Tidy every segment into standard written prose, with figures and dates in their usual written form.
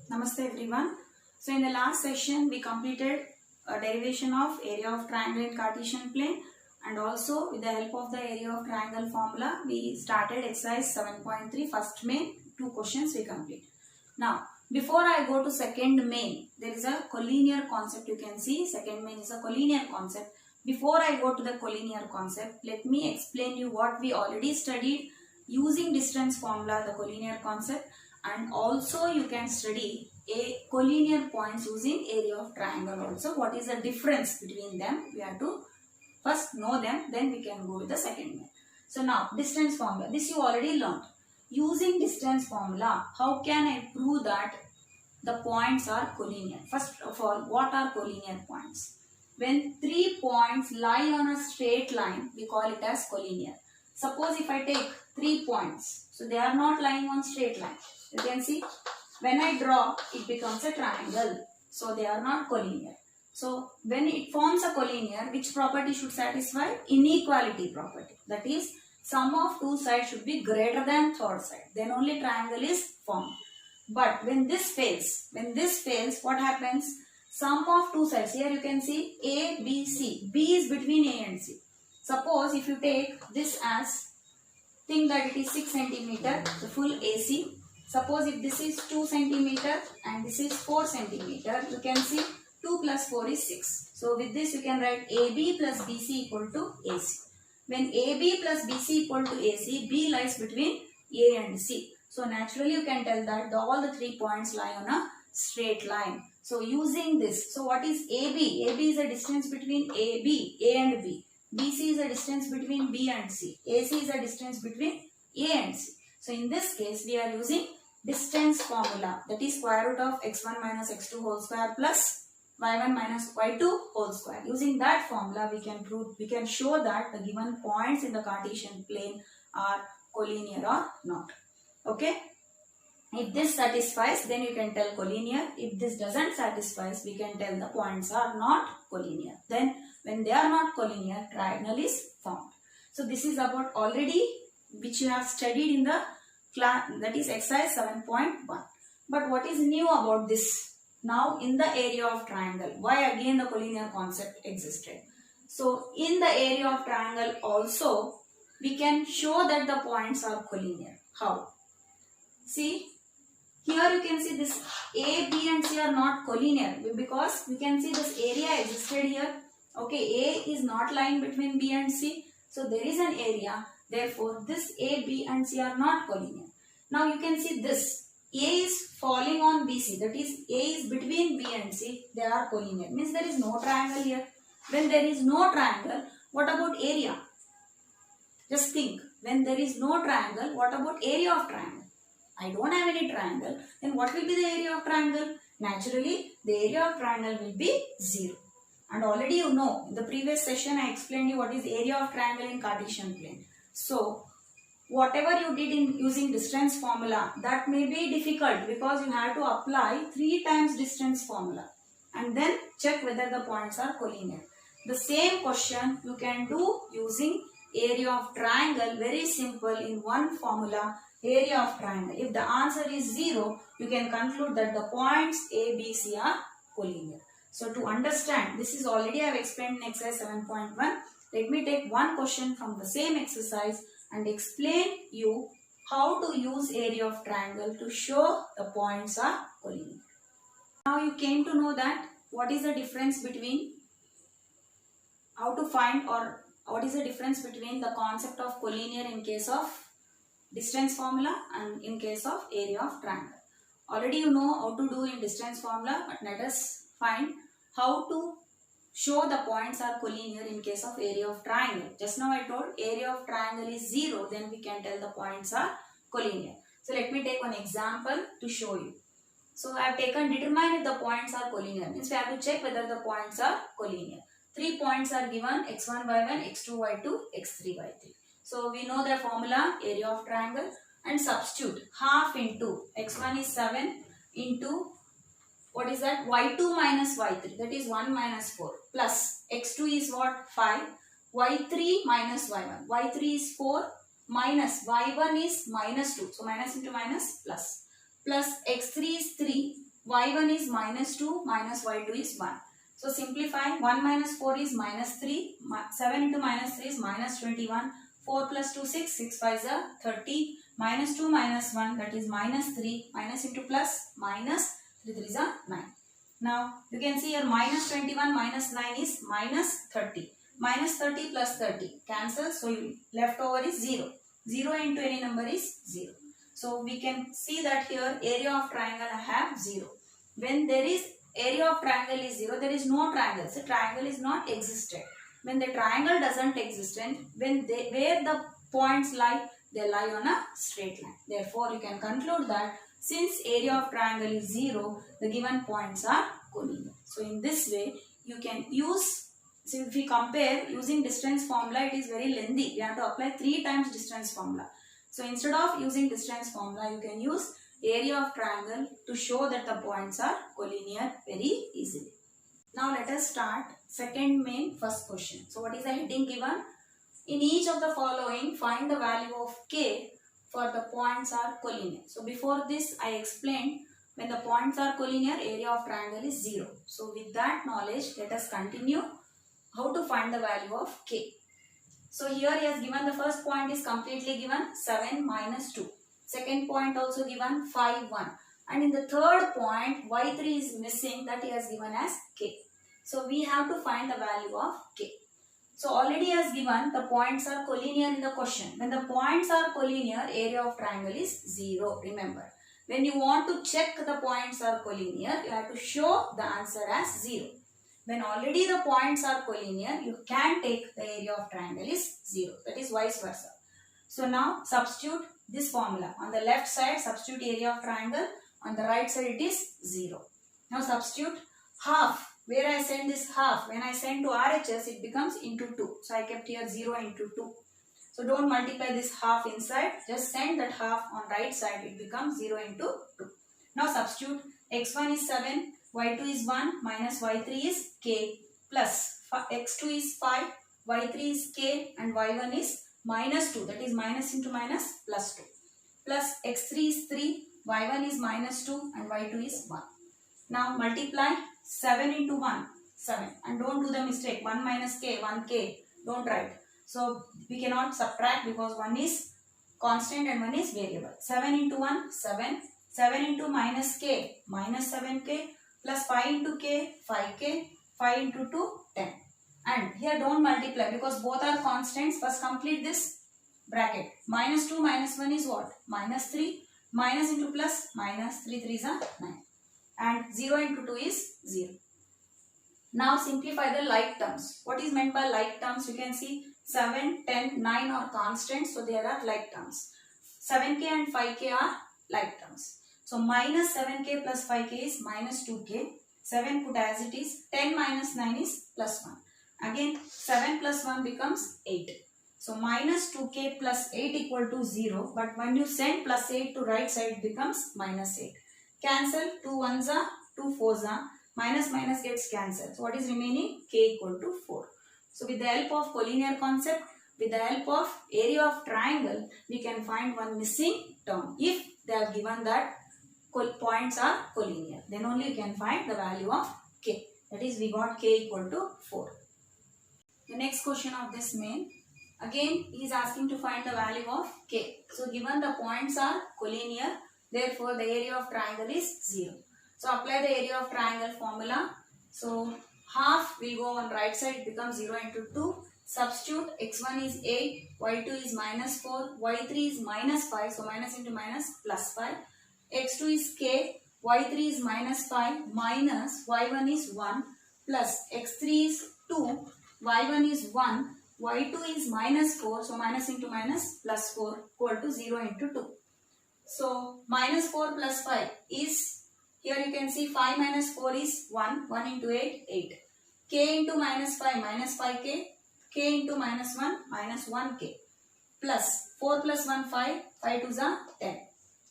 Namaste everyone. So in the last session we completed a derivation of area of triangle in Cartesian plane, and also with the help of the area of triangle formula we started exercise 7.3 first main. Two questions we complete. Now before I go to second main, there is a collinear concept. You can see second main is a collinear concept. Before I go to the collinear concept, let me explain you what we already studied using distance formula, the collinear concept. And also you can study a collinear points using area of triangle also. What is the difference between them? We have to first know them, then we can go with the second one. So now distance formula, this you already learned. Using distance formula, how can I prove that the points are collinear? First of all, what are collinear points? When three points lie on a straight line, we call it as collinear. Suppose if I take 3 points, so they are not lying on straight line. You can see when I draw, it becomes a triangle. So they are not collinear. So when it forms a collinear, which property should satisfy? Inequality property. That is, sum of two sides should be greater than third side. Then only triangle is formed. But when this fails, what happens? Sum of two sides. Here you can see A, B, C. B is between A and C. Suppose if you take this as, think that it is 6 centimeter, the full AC. Suppose if this is 2 centimeter and this is 4 centimeter, you can see 2 plus 4 is 6. So with this you can write AB plus BC equal to AC. When AB plus BC equal to AC, B lies between A and C. So naturally you can tell that all the 3 points lie on a straight line. So using this, so what is AB? AB is a distance between A and B. BC is a distance between B and C. AC is a distance between A and C. So in this case, we are using distance formula, that is square root of x1 minus x2 whole square plus y1 minus y2 whole square. Using that formula, we can show that the given points in the Cartesian plane are collinear or not. Okay. If this satisfies, then you can tell collinear. If this doesn't satisfy, we can tell the points are not collinear. Then when they are not collinear, triangle is formed. So this is about already which you have studied in the class, that is exercise 7.1. But what is new about this? Now in the area of triangle, why again the collinear concept existed? So in the area of triangle also, we can show that the points are collinear. How? See, here you can see this A, B and C are not collinear because we can see this area existed here. Okay, A is not lying between B and C. So there is an area. Therefore, this A, B and C are not collinear. Now you can see this. A is falling on BC. That is, A is between B and C. They are collinear. Means there is no triangle here. When there is no triangle, what about area? Just think. When there is no triangle, what about area of triangle? I don't have any triangle. Then what will be the area of triangle? Naturally, the area of triangle will be 0. And already you know, in the previous session I explained you what is area of triangle in Cartesian plane. So, whatever you did in using distance formula, that may be difficult because you have to apply 3 times distance formula and then check whether the points are collinear. The same question you can do using area of triangle, very simple, in one formula, area of triangle. If the answer is 0, you can conclude that the points A, B, C are collinear. So to understand, this is already I have explained in exercise 7.1. Let me take one question from the same exercise and explain you how to use area of triangle to show the points are collinear. Now you came to know that what is the difference between, how to find, or what is the difference between the concept of collinear in case of distance formula and in case of area of triangle. Already you know how to do in distance formula, but let us find how to show the points are collinear in case of area of triangle. Just now I told area of triangle is 0, then we can tell the points are collinear. So let me take one example to show you. So I have taken determine if the points are collinear. Means we have to check whether the points are collinear. 3 points are given, x1, y1, x2, y2, x3, y3. So we know the formula, area of triangle, and substitute half into x1 is 7 into what is that? y2 minus y3, that is 1 minus 4, plus x2 is what? 5, y3 minus y1, y3 is 4, minus y1 is minus 2, so minus into minus plus x3 is 3, y1 is minus 2 minus y2 is 1. So simplify. 1 minus 4 is minus 3. 7 into minus 3 is minus 21. 4 plus 2 6. 6 5 is 30. Minus 2 minus 1, that is minus 3. Minus into plus minus 3 3 is 9. Now you can see here minus 21 minus 9 is minus 30. Minus 30 plus 30 cancel. So left over is 0. 0 into any number is 0. So we can see that here area of triangle I have 0. When there is area of triangle is 0, there is no triangle. So triangle is not existed. When the triangle doesn't exist, and where the points lie, they lie on a straight line. Therefore, you can conclude that since area of triangle is 0, the given points are collinear. So in this way, you can use, so if we compare using distance formula, it is very lengthy. We have to apply 3 times distance formula. So instead of using distance formula, you can use area of triangle to show that the points are collinear very easily. Now let us start second main first question. So what is the heading given? In each of the following, find the value of k for the points are collinear. So before this, I explained when the points are collinear, area of triangle is 0. So with that knowledge, let us continue how to find the value of k. So here he has given the first point is completely given 7 minus 2. Second point also given 5 1. And in the third point y3 is missing, that he has given as k. So we have to find the value of k. So already he has given the points are collinear in the question. When the points are collinear, area of triangle is 0. Remember, when you want to check the points are collinear, you have to show the answer as 0. When already the points are collinear, you can take the area of triangle is 0. That is vice versa. So now substitute this formula. On the left side, substitute area of triangle. On the right side, it is 0. Now substitute half. Where I send this half, when I send to RHS, it becomes into 2. So I kept here 0 into 2. So don't multiply this half inside. Just send that half on right side. It becomes 0 into 2. Now substitute. X1 is 7. Y2 is 1 minus Y3 is k plus X2 is 5, Y3 is k and Y1 is minus 2, that is minus into minus plus 2 plus X3 is 3, Y1 is minus 2 and Y2 is 1. Now multiply 7 into 1, 7, and don't do the mistake 1 minus k, 1k, don't write. So we cannot subtract because one is constant and one is variable. 7 into 1, 7, 7 into minus k, minus 7k, plus 5 into k, 5k, 5 into 2, 10. And here don't multiply because both are constants. First complete this bracket. Minus 2 minus 1 is what? Minus 3. Minus into plus, minus 3 3 is 9. And 0 into 2 is 0. Now simplify the like terms. What is meant by like terms? You can see 7, 10, 9 are constants. So there are like terms. 7k and 5k are like terms. So minus 7k plus 5k is minus 2k. 7 put as it is. 10 minus 9 is plus 1. Again 7 plus 1 becomes 8. So minus 2k plus 8 equal to 0. But when you send plus 8 to right side, it becomes minus 8. Cancel 2 1s are 2 4s are. Minus minus gets cancelled. So what is remaining? K equal to 4. So with the help of collinear concept, with the help of area of triangle, we can find one missing term. If they have given that points are collinear, then only you can find the value of k. That is, we got k equal to 4. The next question of this main, again he is asking to find the value of k. So given the points are collinear, therefore the area of triangle is 0. So apply the area of triangle formula. So half will go on right side, becomes 0 into 2. Substitute x1 is 8, y2 is minus 4, y3 is minus 5. So minus into minus plus 5. X2 is k, y3 is minus 5 minus y1 is 1 plus x3 is 2, y1 is 1, y2 is minus 4. So minus into minus plus 4 equal to 0 into 2. So minus 4 plus 5 is, here you can see 5 minus 4 is 1, 1 into 8, 8. K into minus 5, minus 5k, k into minus 1, minus 1k. Plus 4 plus 1, 5, 5 2s are 10.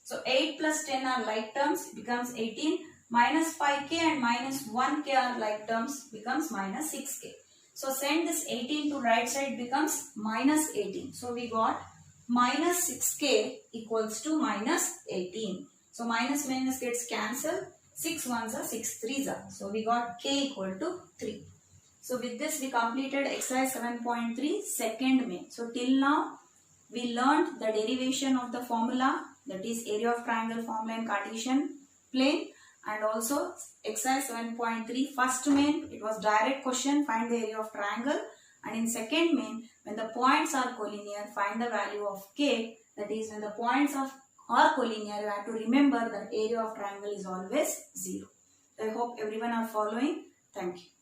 So 8 plus 10 are like terms, becomes 18. Minus 5k and minus 1k are like terms, becomes minus 6k. So send this 18 to right side, becomes minus 18. So we got minus 6k equals to minus 18. So minus minus gets cancelled. 6 ones are 6 threes are. So we got k equal to 3. So with this we completed exercise 7.3 second main. So till now we learned the derivation of the formula, that is area of triangle formula in Cartesian plane, and also exercise 7.3 first main, it was direct question, find the area of triangle, and in second main, when the points are collinear, find the value of k, that is when the points are collinear, you have to remember that area of triangle is always 0. I hope everyone are following. Thank you.